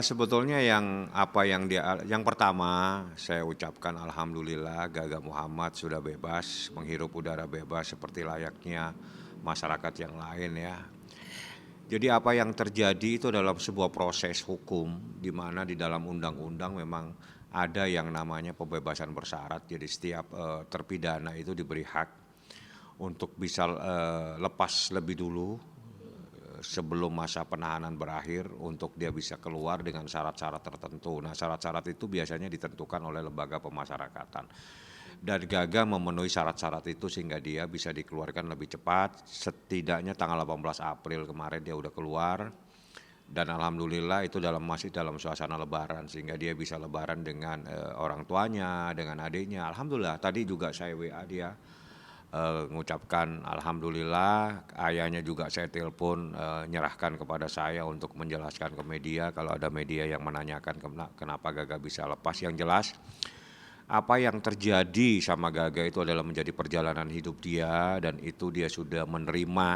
Sebetulnya yang pertama saya ucapkan alhamdulillah Gaga Muhammad sudah bebas, menghirup udara bebas seperti layaknya masyarakat yang lain ya. Jadi apa yang terjadi itu dalam sebuah proses hukum di mana di dalam undang-undang memang ada yang namanya pembebasan bersyarat. Jadi setiap terpidana itu diberi hak untuk bisa lepas lebih dulu sebelum masa penahanan berakhir untuk dia bisa keluar dengan syarat-syarat tertentu. Nah, syarat-syarat itu biasanya ditentukan oleh lembaga pemasyarakatan. Dan Gaga memenuhi syarat-syarat itu sehingga dia bisa dikeluarkan lebih cepat. Setidaknya tanggal 18 April kemarin dia udah keluar. Dan alhamdulillah itu masih dalam suasana lebaran sehingga dia bisa lebaran dengan orang tuanya, dengan adiknya. Alhamdulillah tadi juga saya WA dia mengucapkan alhamdulillah, ayahnya juga saya telepon nyerahkan kepada saya untuk menjelaskan ke media kalau ada media yang menanyakan kenapa Gaga bisa lepas. Yang jelas apa yang terjadi sama Gaga itu adalah menjadi perjalanan hidup dia dan itu dia sudah menerima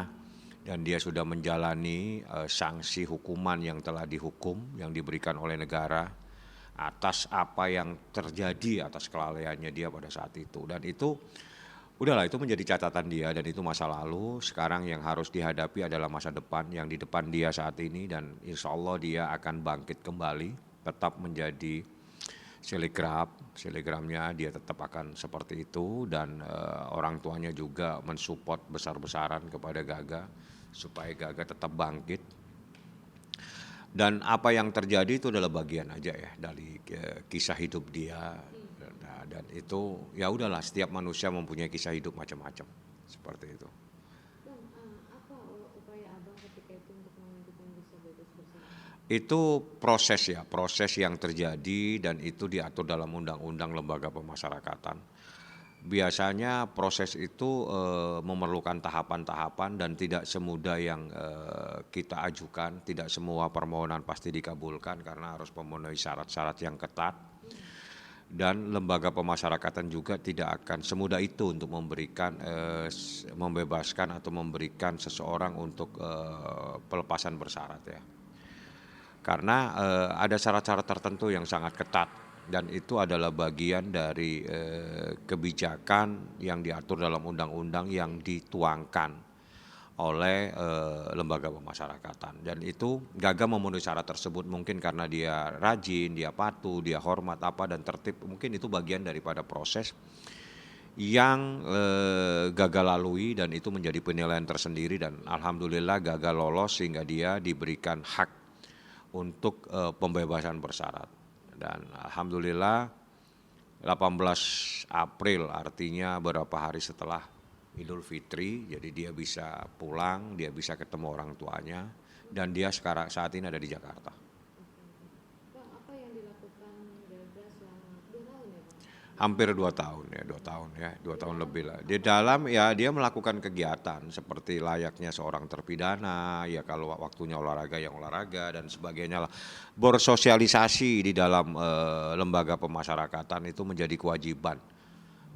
dan dia sudah menjalani sanksi hukuman yang telah dihukum yang diberikan oleh negara atas apa yang terjadi atas kelalaiannya dia pada saat itu. Dan itu udahlah itu menjadi catatan dia dan itu masa lalu. Sekarang yang harus dihadapi adalah masa depan yang di depan dia saat ini dan insya Allah dia akan bangkit kembali, tetap menjadi seligramnya dia tetap akan seperti itu dan orang tuanya juga mensupport besar-besaran kepada Gaga supaya Gaga tetap bangkit. Dan apa yang terjadi itu adalah bagian aja ya dari kisah hidup dia. Dan itu ya udahlah setiap manusia mempunyai kisah hidup macam-macam seperti itu. Bang, apa upaya abang ketika itu untuk mengajukan bisa bebas bersyarat? Itu proses yang terjadi dan itu diatur dalam undang-undang lembaga pemasyarakatan. Biasanya proses itu memerlukan tahapan-tahapan dan tidak semudah yang kita ajukan, tidak semua permohonan pasti dikabulkan karena harus memenuhi syarat-syarat yang ketat. Dan lembaga pemasyarakatan juga tidak akan semudah itu untuk membebaskan atau memberikan seseorang untuk pelepasan bersyarat ya. Karena ada syarat-syarat tertentu yang sangat ketat dan itu adalah bagian dari kebijakan yang diatur dalam undang-undang yang dituangkan oleh lembaga pemasyarakatan dan itu Gaga memenuhi syarat tersebut mungkin karena dia rajin, dia patuh, dia hormat apa dan tertib, mungkin itu bagian daripada proses yang Gaga lalui dan itu menjadi penilaian tersendiri dan alhamdulillah Gaga lolos sehingga dia diberikan hak untuk pembebasan bersyarat dan alhamdulillah 18 April artinya beberapa hari setelah Idul Fitri, jadi dia bisa pulang, dia bisa ketemu orang tuanya, dan dia sekarang saat ini ada di Jakarta. Bang, apa yang dilakukan Gaga selama 2 tahun ya bang? Hampir 2 tahun ya, 2 tahun ya, dua Di tahun dalam lebih lah. Di apa aja? dalam ya dia melakukan kegiatan seperti layaknya seorang terpidana, ya kalau waktunya olahraga yang olahraga dan sebagainya lah. Bersosialisasi di dalam lembaga pemasyarakatan itu menjadi kewajiban.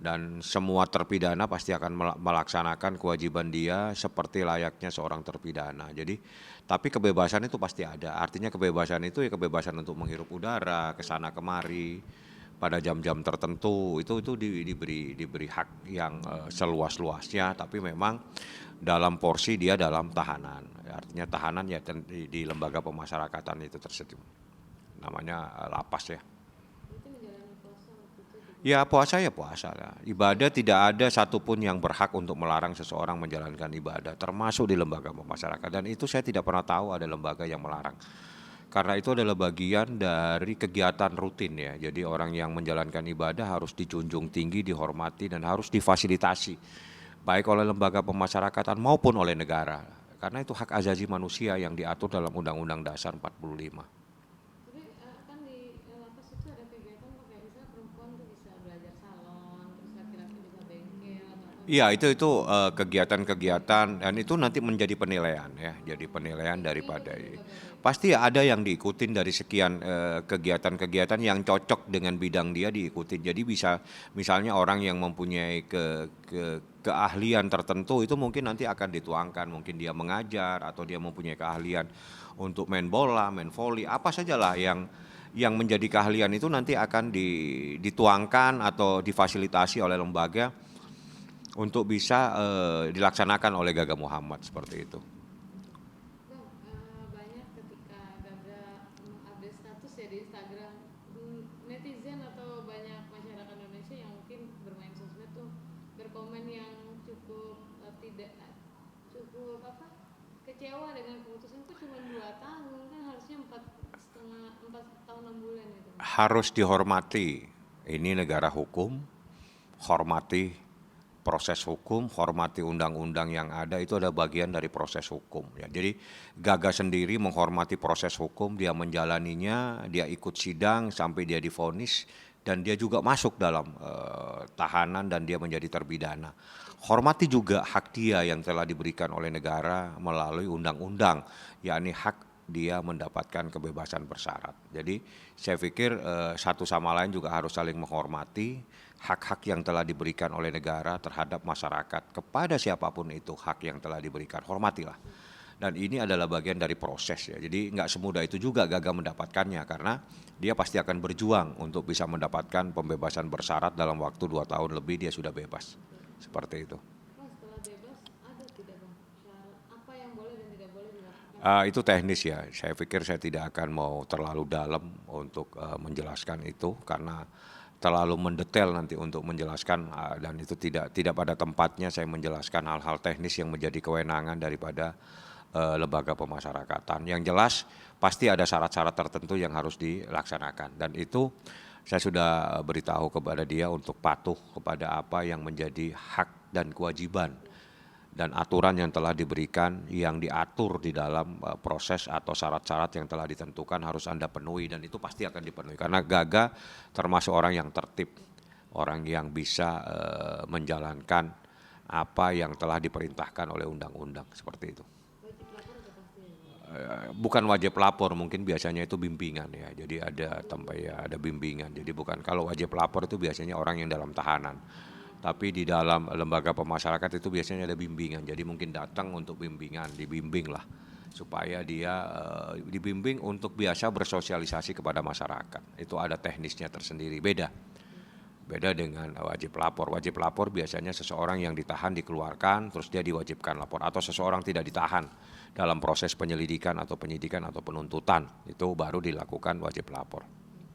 Dan semua terpidana pasti akan melaksanakan kewajiban dia seperti layaknya seorang terpidana. Jadi, tapi kebebasan itu pasti ada. Artinya kebebasan itu ya kebebasan untuk menghirup udara, ke sana kemari pada jam-jam tertentu. Itu diberi hak yang seluas-luasnya, tapi memang dalam porsi dia dalam tahanan. Artinya tahanan ya di lembaga pemasyarakatan itu tersebut. Namanya lapas ya. Berarti menjalani puasa waktu itu juga. Ya puasa lah. Ibadah tidak ada satupun yang berhak untuk melarang seseorang menjalankan ibadah, termasuk di lembaga pemasyarakatan. Dan itu saya tidak pernah tahu ada lembaga yang melarang. Karena itu adalah bagian dari kegiatan rutin ya. Jadi orang yang menjalankan ibadah harus dijunjung tinggi, dihormati, dan harus difasilitasi. Baik oleh lembaga pemasyarakatan maupun oleh negara. Karena itu hak asasi manusia yang diatur dalam Undang-Undang Dasar 45. Tapi kan di lapas itu ada kegiatan bang, kayak misalnya perempuan tuh bisa belajar salon, terus laki-laki bisa bengkel atau apa Iya, kegiatan-kegiatan dan itu nanti menjadi penilaian ya, jadi penilaian daripada Ngikutin juga Bapak itu? pasti ada yang diikutin dari sekian kegiatan-kegiatan yang cocok dengan bidang dia diikutin. Jadi bisa misalnya orang yang mempunyai keahlian tertentu itu mungkin nanti akan dituangkan, mungkin dia mengajar atau dia mempunyai keahlian untuk main bola, main voli, apa sajalah yang menjadi keahlian itu nanti akan dituangkan atau difasilitasi oleh lembaga untuk bisa dilaksanakan oleh Gaga Muhammad seperti itu. Bang, banyak ketika Gaga mengupdate status ya di Instagram, netizen atau banyak masyarakat Indonesia yang mungkin bermain sosmed tuh berkomen yang cukup tidak cukup apa kecewa dengan keputusan itu cuma 2 tahun kan harusnya 4 tahun 6 bulan gitu Bang. Harus dihormati. Ini negara hukum, hormati proses hukum, hormati undang-undang yang ada, itu ada bagian dari proses hukum ya. Jadi Gaga sendiri menghormati proses hukum, dia menjalaninya, dia ikut sidang sampai dia divonis dan dia juga masuk dalam tahanan dan dia menjadi terpidana. Hormati juga hak dia yang telah diberikan oleh negara melalui undang-undang, yakni hak dia mendapatkan kebebasan bersyarat. Jadi saya pikir satu sama lain juga harus saling menghormati hak-hak yang telah diberikan oleh negara terhadap masyarakat. Kepada siapapun itu hak yang telah diberikan, hormatilah. Dan ini adalah bagian dari proses ya. Jadi nggak semudah itu juga Gaga mendapatkannya karena dia pasti akan berjuang untuk bisa mendapatkan pembebasan bersyarat dalam waktu 2 tahun lebih dia sudah bebas. Seperti itu. Bang, setelah bebas ada tidak Bang syarat apa yang boleh dan tidak boleh dilakukan? Itu teknis ya. Saya pikir saya tidak akan mau terlalu dalam untuk menjelaskan itu karena terlalu mendetail nanti untuk menjelaskan dan itu tidak pada tempatnya saya menjelaskan hal-hal teknis yang menjadi kewenangan daripada lembaga pemasyarakatan. Yang jelas pasti ada syarat-syarat tertentu yang harus dilaksanakan dan itu saya sudah beritahu kepada dia untuk patuh kepada apa yang menjadi hak dan kewajiban dan aturan yang telah diberikan yang diatur di dalam proses atau syarat-syarat yang telah ditentukan harus Anda penuhi dan itu pasti akan dipenuhi karena Gaga termasuk orang yang tertib, orang yang bisa menjalankan apa yang telah diperintahkan oleh undang-undang seperti itu. Wajib lapor udah pasti ya Bang. Bukan wajib lapor, mungkin biasanya itu bimbingan ya. Jadi ada tempat ya ada bimbingan. Jadi bukan kalau wajib lapor itu biasanya orang yang dalam tahanan. Tapi di dalam lembaga pemasyarakatan itu biasanya ada bimbingan. Jadi mungkin datang untuk bimbingan, dibimbing lah supaya dia dibimbing untuk biasa bersosialisasi kepada masyarakat. Itu ada teknisnya tersendiri, beda. Beda dengan wajib lapor. Wajib lapor biasanya seseorang yang ditahan dikeluarkan terus dia diwajibkan lapor atau seseorang tidak ditahan dalam proses penyelidikan atau penyidikan atau penuntutan. Itu baru dilakukan wajib lapor.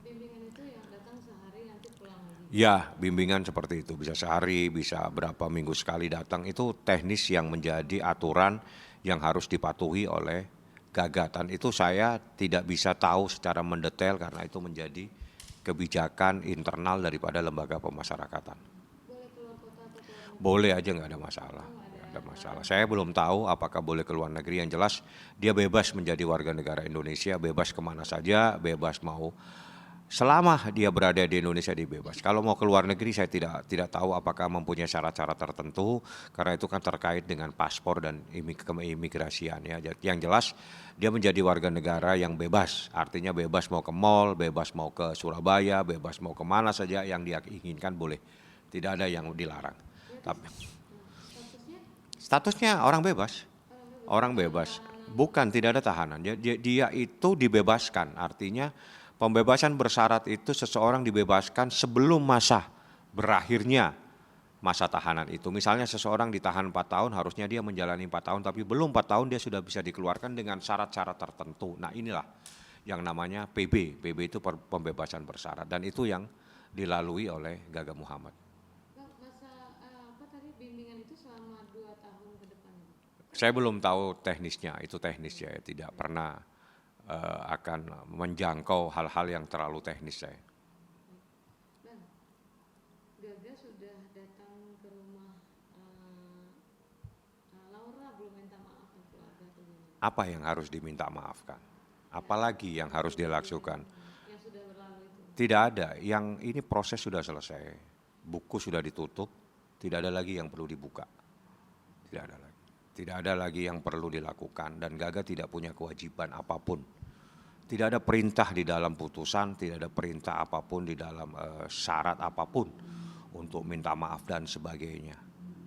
Bimbingan itu yang datang sehari nanti pulang lagi. Ya, bimbingan seperti itu. Bisa sehari, bisa berapa minggu sekali datang. Itu teknis yang menjadi aturan yang harus dipatuhi oleh gagatan. Itu saya tidak bisa tahu secara mendetail karena itu menjadi kebijakan internal daripada lembaga pemasyarakatan. Boleh keluar kota atau keluar negeri? Boleh aja nggak ada masalah. Oh, nggak Nggak ada ada masalah. larangan. Saya belum tahu apakah boleh ke luar negeri. Yang jelas dia bebas menjadi warga negara Indonesia, bebas kemana saja, bebas mau selama dia berada di Indonesia dia bebas. Kalau mau ke luar negeri saya tidak tahu apakah mempunyai syarat-syarat tertentu karena itu kan terkait dengan paspor dan keimigrasian ya. Yang jelas dia menjadi warga negara yang bebas, artinya bebas mau ke mall, bebas mau ke Surabaya, bebas mau kemana saja yang dia inginkan boleh. Tidak ada yang dilarang. Berarti Tapi statusnya statusnya orang bebas. orang Orang bebas, bebas, bukan tahanan. bukan tidak ada tahanan. Dia itu dibebaskan, artinya pembebasan bersyarat itu seseorang dibebaskan sebelum masa berakhirnya masa tahanan itu. Misalnya seseorang ditahan 4 tahun, harusnya dia menjalani 4 tahun, tapi belum 4 tahun dia sudah bisa dikeluarkan dengan syarat-syarat tertentu. Nah inilah yang namanya PB. PB itu pembebasan bersyarat dan itu yang dilalui oleh Gaga Muhammad. Bang, masa apa tadi bimbingan itu selama 2 tahun ke depan ya, Bang? Saya belum tahu teknisnya, itu teknis ya, tidak pernah akan menjangkau hal-hal yang terlalu teknis saya. Bang, Gaga sudah datang ke rumah Laura belum minta maaf ke keluarga atau gimana? Apa yang harus diminta maafkan? Apalagi yang harus dilakukan? Yang sudah berlalu itu. Tidak ada, yang ini proses sudah selesai, buku sudah ditutup, Tidak ada lagi yang perlu dibuka. Tidak ada lagi. Tidak ada lagi yang perlu dilakukan dan Gaga tidak punya kewajiban apapun. Tidak ada perintah di dalam putusan, tidak ada perintah apapun di dalam syarat apapun untuk minta maaf dan sebagainya.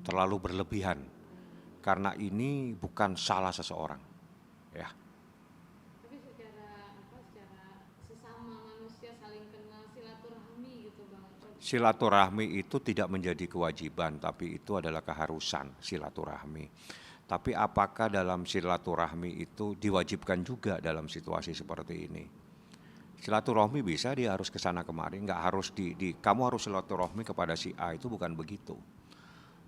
Terlalu berlebihan karena ini bukan salah seseorang, ya. Tapi secara apa, secara sesama manusia saling kenal, silaturahmi gitu Bang. Silaturahmi itu tidak menjadi kewajiban, tapi itu adalah keharusan silaturahmi. Tapi apakah dalam silaturahmi itu diwajibkan juga dalam situasi seperti ini? Silaturahmi bisa dia harus ke sana kemari, nggak harus kamu harus silaturahmi kepada si A, itu bukan begitu.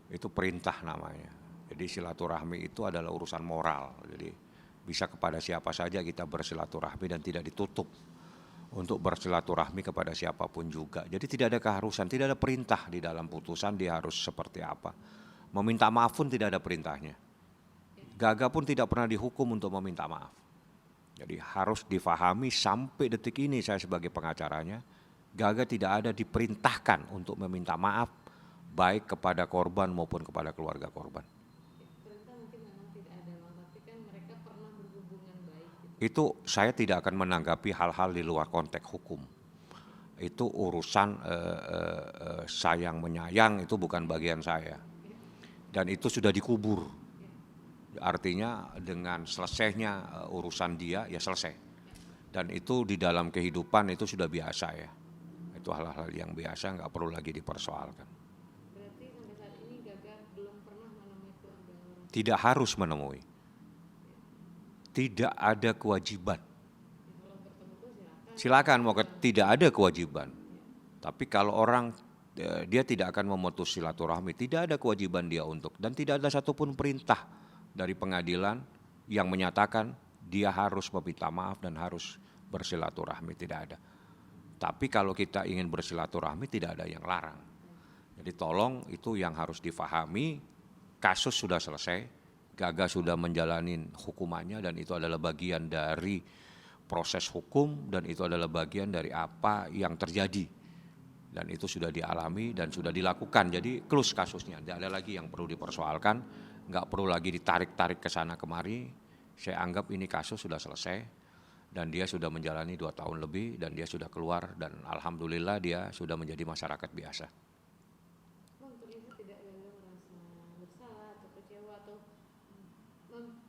Itu perintah namanya. Jadi silaturahmi itu adalah urusan moral. Jadi bisa kepada siapa saja kita bersilaturahmi dan tidak ditutup untuk bersilaturahmi kepada siapapun juga. Jadi tidak ada keharusan, tidak ada perintah di dalam putusan dia harus seperti apa. Meminta maaf pun tidak ada perintahnya. Gaga pun tidak pernah dihukum untuk meminta maaf. Jadi harus difahami sampai detik ini saya sebagai pengacaranya, Gaga tidak ada diperintahkan untuk meminta maaf baik kepada korban maupun kepada keluarga korban. Perintah mungkin memang tidak ada Bang, tapi kan mereka pernah berhubungan baik gitu. Itu saya tidak akan menanggapi hal-hal di luar konteks hukum. Itu urusan sayang menyayang, itu bukan bagian saya. Dan itu sudah dikubur. Artinya dengan selesainya urusan dia ya selesai. Dan itu di dalam kehidupan itu sudah biasa ya. Itu hal-hal yang biasa, nggak perlu lagi dipersoalkan. Berarti sampai saat ini Gaga belum pernah menemui keluarga orang. Tidak harus menemui. Tidak ada kewajiban. Kalau bertemu tuh Silakan mau tidak ada kewajiban. Tapi kalau orang dia tidak akan memutus silaturahmi, tidak ada kewajiban dia untuk, dan tidak ada satupun perintah dari pengadilan yang menyatakan dia harus meminta maaf dan harus bersilaturahmi, tidak ada. Tapi kalau kita ingin bersilaturahmi tidak ada yang larang. Jadi tolong itu yang harus difahami, kasus sudah selesai, Gaga sudah menjalani hukumannya dan itu adalah bagian dari proses hukum dan itu adalah bagian dari apa yang terjadi. Dan itu sudah dialami dan sudah dilakukan, jadi close kasusnya, tidak ada lagi yang perlu dipersoalkan, nggak perlu lagi ditarik-tarik ke sana kemari. Saya anggap ini kasus sudah selesai dan dia sudah menjalani 2 tahun lebih dan dia sudah keluar dan alhamdulillah dia sudah menjadi masyarakat biasa. Bang, terlihat tidak Gaga merasa bersalah atau kecewa atau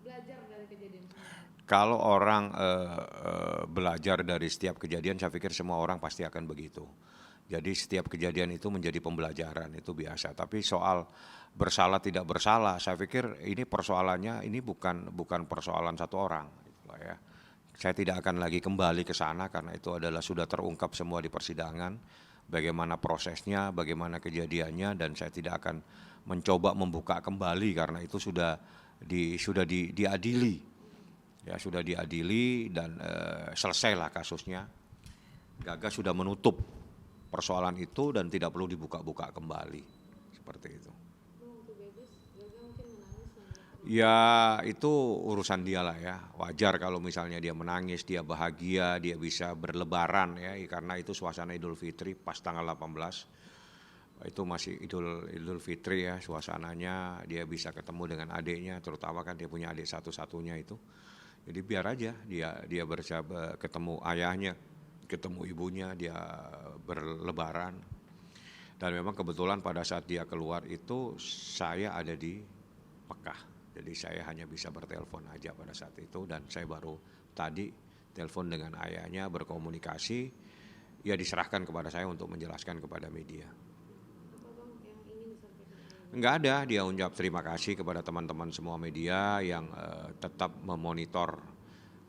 belajar dari kejadian sebelumnya. Kalau orang belajar dari setiap kejadian, saya pikir semua orang pasti akan begitu. Jadi setiap kejadian itu menjadi pembelajaran, itu biasa. Tapi soal bersalah tidak bersalah, saya pikir ini persoalannya ini bukan persoalan satu orang, gitu ya. Saya tidak akan lagi kembali ke sana karena itu adalah sudah terungkap semua di persidangan, bagaimana prosesnya, bagaimana kejadiannya, dan saya tidak akan mencoba membuka kembali karena itu sudah diadili, ya sudah diadili dan selesailah kasusnya. Gaga sudah menutup persoalan itu dan tidak perlu dibuka-buka kembali seperti itu. Waktu bebas Gaga mungkin menangis Ya itu urusan dia lah ya, wajar kalau misalnya dia menangis, dia bahagia, dia bisa berlebaran ya, karena itu suasana Idul Fitri pas tanggal 18, itu masih Idul Fitri ya suasananya, dia bisa ketemu dengan adiknya, terutama kan dia punya adik satu-satunya itu, jadi biar aja dia bersahabat, ketemu ayahnya, ketemu ibunya, dia berlebaran. Dan memang kebetulan pada saat dia keluar itu saya ada di Mekah, jadi saya hanya bisa bertelepon aja pada saat itu dan saya baru tadi telepon dengan ayahnya berkomunikasi, ya diserahkan kepada saya untuk menjelaskan kepada media. apa Bang yang ingin disampaikan? Enggak ada, dia ucap terima kasih kepada teman-teman semua media yang tetap memonitor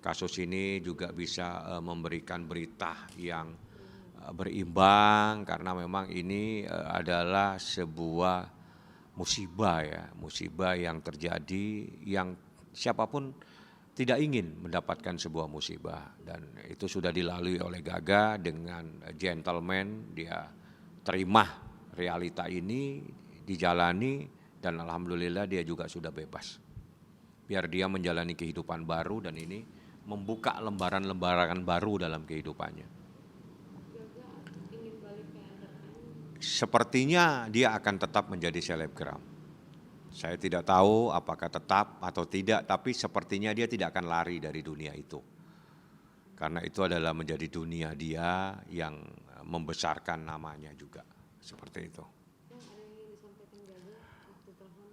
kasus ini, juga bisa memberikan berita yang berimbang karena memang ini adalah sebuah musibah ya, musibah yang terjadi yang siapapun tidak ingin mendapatkan sebuah musibah dan itu sudah dilalui oleh Gaga dengan gentleman, dia terima realita ini, dijalani dan alhamdulillah dia juga sudah bebas. Biar dia menjalani kehidupan baru dan ini membuka lembaran-lembaran baru dalam kehidupannya. Gaga ingin balik ke entertain. sepertinya dia akan tetap menjadi selebgram. Saya tidak tahu apakah tetap atau tidak, tapi sepertinya dia tidak akan lari dari dunia itu. Karena itu adalah menjadi dunia dia yang membesarkan namanya juga. Seperti itu. Bang, ada yang ingin disampaikan Gaga waktu telepon?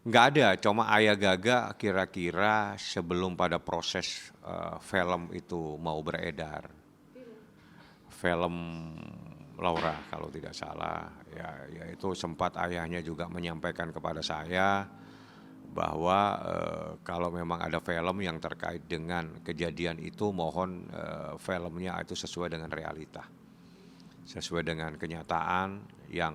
Nggak ada, cuma Ayah Gaga kira-kira sebelum pada proses film itu mau beredar. Film Laura kalau tidak salah, ya itu sempat ayahnya juga menyampaikan kepada saya bahwa kalau memang ada film yang terkait dengan kejadian itu, mohon filmnya itu sesuai dengan realita, sesuai dengan kenyataan yang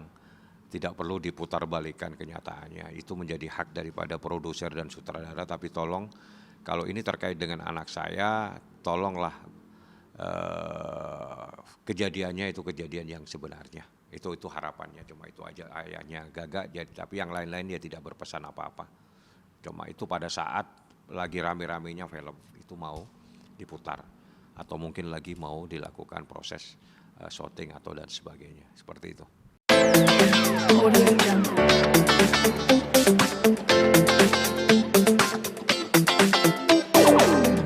tidak perlu diputarbalikkan kenyataannya. Itu menjadi hak daripada produser dan sutradara, tapi tolong kalau ini terkait dengan anak saya, tolonglah kejadiannya itu kejadian yang sebenarnya. Itu harapannya, cuma itu aja ayahnya Gaga. Jadi, tapi yang lain-lain dia tidak berpesan apa-apa. Cuma itu pada saat lagi rame-ramenya film itu mau diputar atau mungkin lagi mau dilakukan proses syuting atau dan sebagainya, seperti itu.